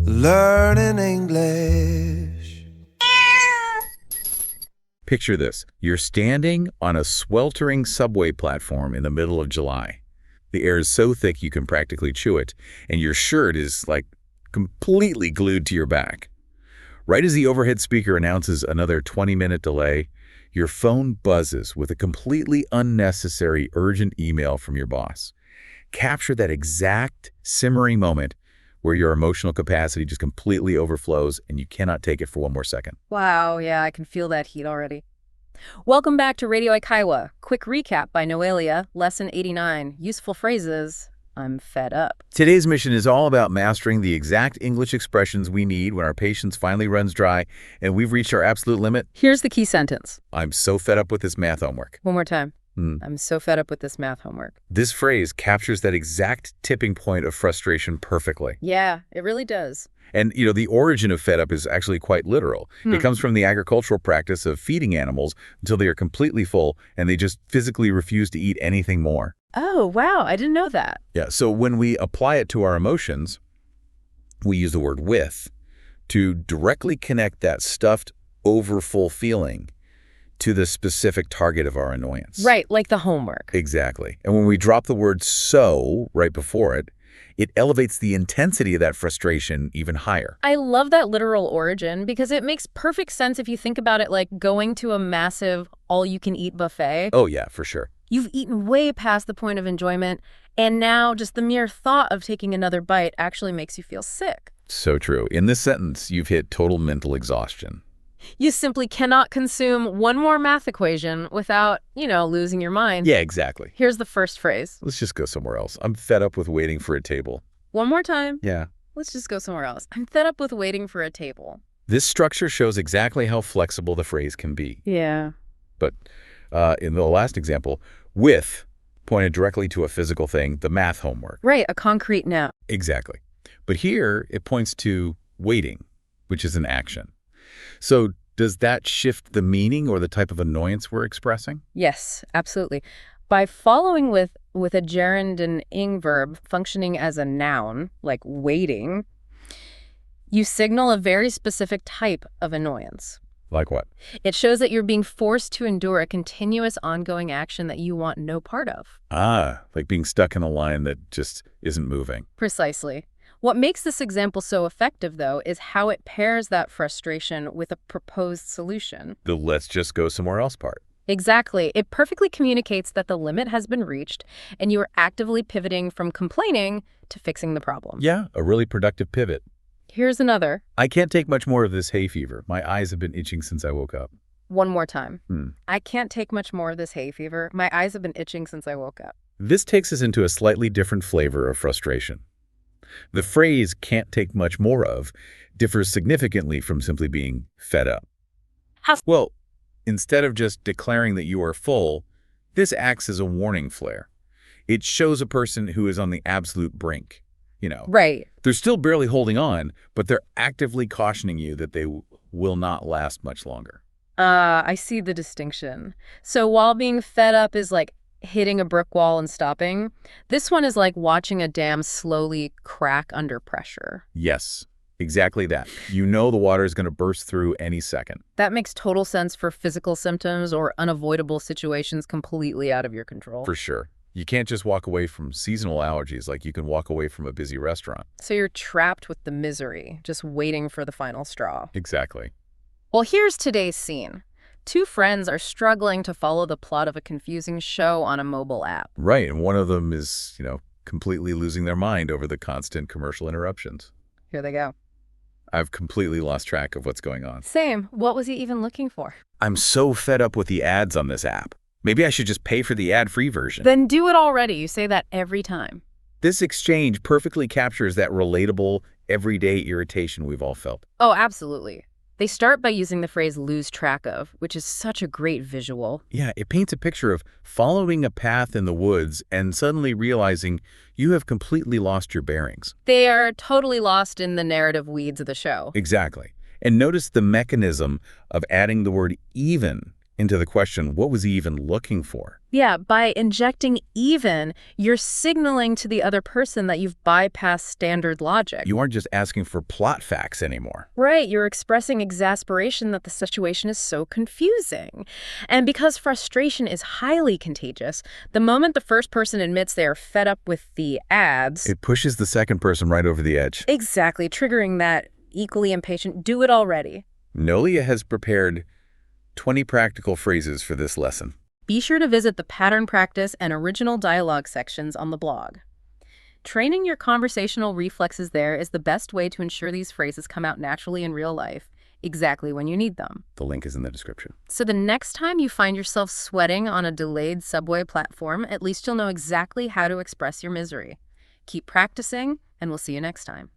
Learning English. Picture this. You're standing on a sweltering subway platform in the middle of July. The air is so thick you can practically chew it, and your shirt is completely glued to your back. Right as the overhead speaker announces another 20-minute delay, your phone buzzes with a completely unnecessary urgent email from your boss. Capture that exact simmering moment where your emotional capacity just completely overflows and you cannot take it for one more second. Wow, yeah, I can feel that heat already. Welcome back to Radio Aikai. Quick recap by Noelia, Lesson 89, Useful Phrases. I'm fed up. Today's mission is all about mastering the exact English expressions we need when our patience finally runs dry and we've reached our absolute limit. Here's the key sentence. I'm so fed up with this math homework. One more time. I'm so fed up with this math homework. This phrase captures that exact tipping point of frustration perfectly. Yeah, it really does. And, the origin of fed up is actually quite literal. It comes from the agricultural practice of feeding animals until they are completely full and they just physically refuse to eat anything more. Oh, wow, I didn't know that. Yeah, so when we apply it to our emotions, we use the word with to directly connect that stuffed, overfull feeling to the specific target of our annoyance. Right, like the homework. Exactly. And when we drop the word so right before it, it elevates the intensity of that frustration even higher. I love that literal origin because it makes perfect sense if you think about it like going to a massive all-you-can-eat buffet. Oh, yeah, for sure. You've eaten way past the point of enjoyment, and now just the mere thought of taking another bite actually makes you feel sick. So true. In this sentence, you've hit total mental exhaustion. You simply cannot consume one more math equation without, losing your mind. Yeah, exactly. Here's the first phrase. Let's just go somewhere else. I'm fed up with waiting for a table. One more time. Yeah. Let's just go somewhere else. I'm fed up with waiting for a table. This structure shows exactly how flexible the phrase can be. Yeah. But in the last example, with pointed directly to a physical thing, the math homework. Right, a concrete noun. Exactly. But here, it points to waiting, which is an action. So does that shift the meaning or the type of annoyance we're expressing? Yes, absolutely. By following with a gerund and ing verb functioning as a noun, like waiting, you signal a very specific type of annoyance. Like what? It shows that you're being forced to endure a continuous ongoing action that you want no part of. Ah, like being stuck in a line that just isn't moving. Precisely. What makes this example so effective, though, is how it pairs that frustration with a proposed solution. The let's just go somewhere else part. Exactly. It perfectly communicates that the limit has been reached, and you are actively pivoting from complaining to fixing the problem. Yeah, a really productive pivot. Here's another. I can't take much more of this hay fever. My eyes have been itching since I woke up. One more time. I can't take much more of this hay fever. My eyes have been itching since I woke up. This takes us into a slightly different flavor of frustration. The phrase can't take much more of differs significantly from simply being fed up. Well, instead of just declaring that you are full, this acts as a warning flare. It shows a person who is on the absolute brink. Right. They're still barely holding on, but they're actively cautioning you that they will not last much longer. I see the distinction. So while being fed up is like hitting a brick wall and stopping, this one is like watching a dam slowly crack under pressure. Yes, exactly that. You know the water is going to burst through any second. That makes total sense for physical symptoms or unavoidable situations completely out of your control. For sure. You can't just walk away from seasonal allergies like you can walk away from a busy restaurant. So you're trapped with the misery, just waiting for the final straw. Exactly. Well, here's today's scene. Two friends are struggling to follow the plot of a confusing show on a mobile app. Right, and one of them is, completely losing their mind over the constant commercial interruptions. Here they go. I've completely lost track of what's going on. Same. What was he even looking for? I'm so fed up with the ads on this app. Maybe I should just pay for the ad-free version. Then do it already. You say that every time. This exchange perfectly captures that relatable, everyday irritation we've all felt. Oh, absolutely. They start by using the phrase lose track of, which is such a great visual. Yeah, it paints a picture of following a path in the woods and suddenly realizing you have completely lost your bearings. They are totally lost in the narrative weeds of the show. Exactly. And notice the mechanism of adding the word even into the question, what was he even looking for? Yeah, by injecting even, you're signaling to the other person that you've bypassed standard logic. You aren't just asking for plot facts anymore. Right, you're expressing exasperation that the situation is so confusing. And because frustration is highly contagious, the moment the first person admits they are fed up with the ads... It pushes the second person right over the edge. Exactly, triggering that equally impatient, do it already. Noelia has prepared 20 practical phrases for this lesson. Be sure to visit the pattern practice and original dialogue sections on the blog. Training your conversational reflexes there is the best way to ensure these phrases come out naturally in real life, exactly when you need them. The link is in the description. So the next time you find yourself sweating on a delayed subway platform, at least you'll know exactly how to express your misery. Keep practicing, and we'll see you next time.